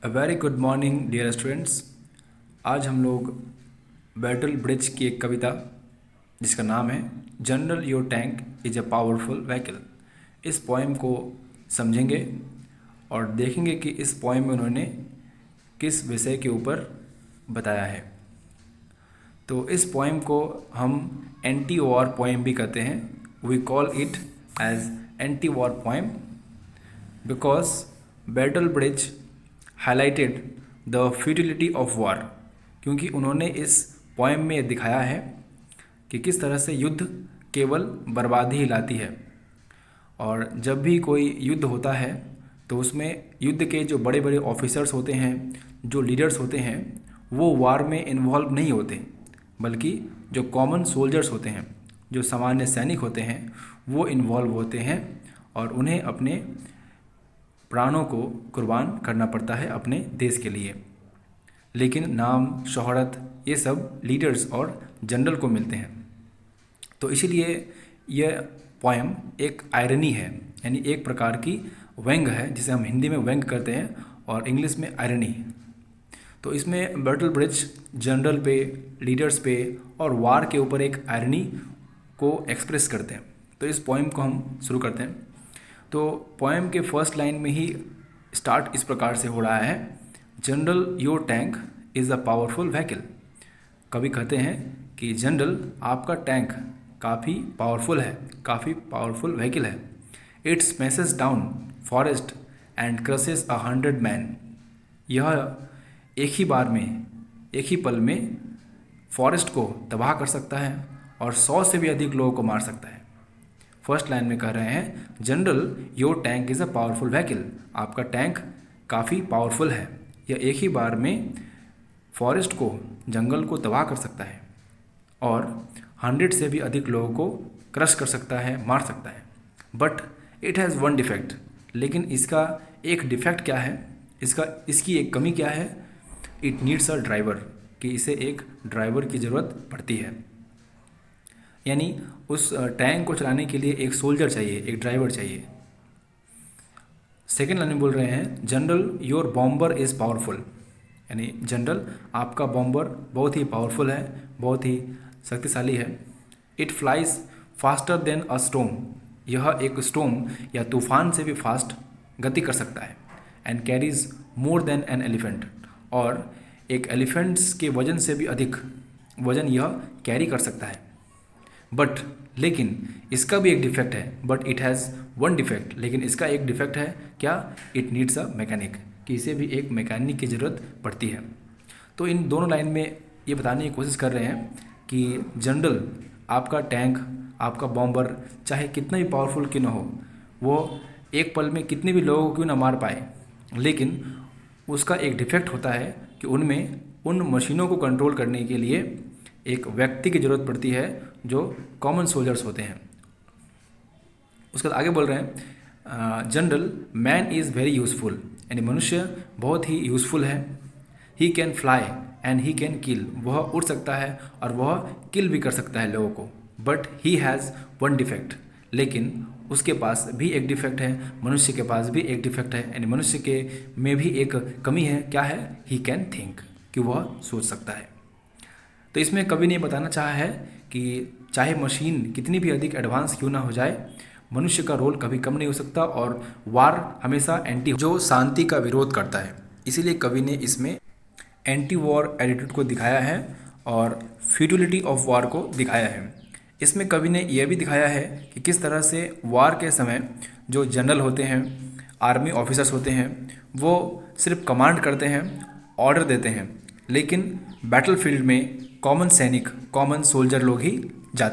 अ very good morning dear students. आज हम लोग बैटल ब्रिज की एक कविता जिसका नाम है general your tank is a powerful vehicle, इस पोएम को समझेंगे और देखेंगे कि इस पोएम में उन्होंने किस विषय के ऊपर बताया है। तो इस पोएम को हम एंटी वॉर पोएम भी कहते हैं। We call it as anti war poem because battle bridge highlighted the futility of war, क्योंकि उन्होंने इस पोएम में दिखाया है कि किस तरह से युद्ध केवल बर्बादी ही लाती है। और जब भी कोई युद्ध होता है तो उसमें युद्ध के जो बड़े बड़े ऑफिसर्स होते हैं, जो लीडर्स होते हैं, वो वार में इन्वॉल्व नहीं होते, बल्कि जो कॉमन सोल्जर्स होते हैं, जो सामान्य सैनिक होते हैं, वो इन्वॉल्व होते हैं और उन्हें अपने प्राणों को कुर्बान करना पड़ता है अपने देश के लिए। लेकिन नाम, शोहरत, ये सब लीडर्स और जनरल को मिलते हैं। तो इसीलिए यह पोएम एक आयरनी है, यानी एक प्रकार की व्यंग है, जिसे हम हिंदी में व्यंग करते हैं और इंग्लिश में आयरनी। तो इसमें बैटल ब्रिज जनरल पे, लीडर्स पे और वार के ऊपर एक आयरनी को एक्सप्रेस करते हैं। तो इस पोएम को हम शुरू करते हैं। तो पोएम के फर्स्ट लाइन में ही स्टार्ट इस प्रकार से हो रहा है, general your tank is a powerful vehicle. कवि कहते हैं कि जनरल आपका टैंक काफ़ी पावरफुल है, काफ़ी पावरफुल व्हीकल है। It smashes down forest and crosses 100 man. यह एक ही बार में, एक ही पल में फॉरेस्ट को तबाह कर सकता है और 100 से भी अधिक लोगों को मार सकता है। फर्स्ट लाइन में कह रहे हैं general your tank is a powerful vehicle, आपका टैंक काफ़ी पावरफुल है, यह एक ही बार में फॉरेस्ट को, जंगल को तबाह कर सकता है और 100 से भी अधिक लोगों को क्रश कर सकता है, मार सकता है। But it has one defect, लेकिन इसका एक डिफेक्ट क्या है, इसकी एक कमी क्या है, इट नीड्स अ ड्राइवर, कि इसे एक ड्राइवर की ज़रूरत पड़ती है। यानी उस टैंक को चलाने के लिए एक सोल्जर चाहिए, एक ड्राइवर चाहिए। सेकेंड लाइन में बोल रहे हैं general your bomber is powerful, यानी जनरल आपका बॉम्बर बहुत ही पावरफुल है, बहुत ही शक्तिशाली है। इट फ्लाइज फास्टर देन अ स्टोम, यह एक स्टोम या तूफान से भी फास्ट गति कर सकता है। And carries more than an elephant, और एक एलिफेंट्स के वजन से भी अधिक वजन यह कैरी कर सकता है। बट लेकिन इसका भी एक डिफेक्ट है, but it has one defect, लेकिन इसका एक डिफेक्ट है क्या, इट नीड्स अ मैकेनिक, कि इसे भी एक मैकेनिक की ज़रूरत पड़ती है। तो इन दोनों लाइन में ये बताने की कोशिश कर रहे हैं कि जनरल आपका टैंक, आपका बॉम्बर चाहे कितना भी पावरफुल क्यों ना हो, वो एक पल में कितने भी लोगों को क्यों ना मार पाए, लेकिन उसका एक डिफेक्ट होता है कि उनमें उन मशीनों को कंट्रोल करने के लिए एक व्यक्ति की ज़रूरत पड़ती है जो कॉमन सोल्जर्स होते हैं। उसके बाद आगे बोल रहे हैं general man is very useful, यानी मनुष्य बहुत ही यूज़फुल है। He can fly and he can kill, वह उड़ सकता है और वह किल भी कर सकता है लोगों को। But he has one defect, लेकिन उसके पास भी एक डिफेक्ट है, मनुष्य के पास भी एक डिफेक्ट है, यानी मनुष्य के में भी एक कमी है। क्या है, ही कैन थिंक, कि वह सोच सकता है। तो इसमें कवि ने बताना चाहा है कि चाहे मशीन कितनी भी अधिक एडवांस क्यों ना हो जाए, मनुष्य का रोल कभी कम नहीं हो सकता और वार हमेशा जो शांति का विरोध करता है। इसीलिए कवि ने इसमें एंटी वॉर एटीट्यूड को दिखाया है और फ्यूटिलिटी ऑफ वार को दिखाया है। इसमें कवि ने यह भी दिखाया है कि किस तरह से वार के समय जो जनरल होते हैं, आर्मी ऑफिसर्स होते हैं, वो सिर्फ कमांड करते हैं, ऑर्डर देते हैं, लेकिन बैटलफील्ड में कॉमन सैनिक, कॉमन सोल्जर लोग ही जाते हैं।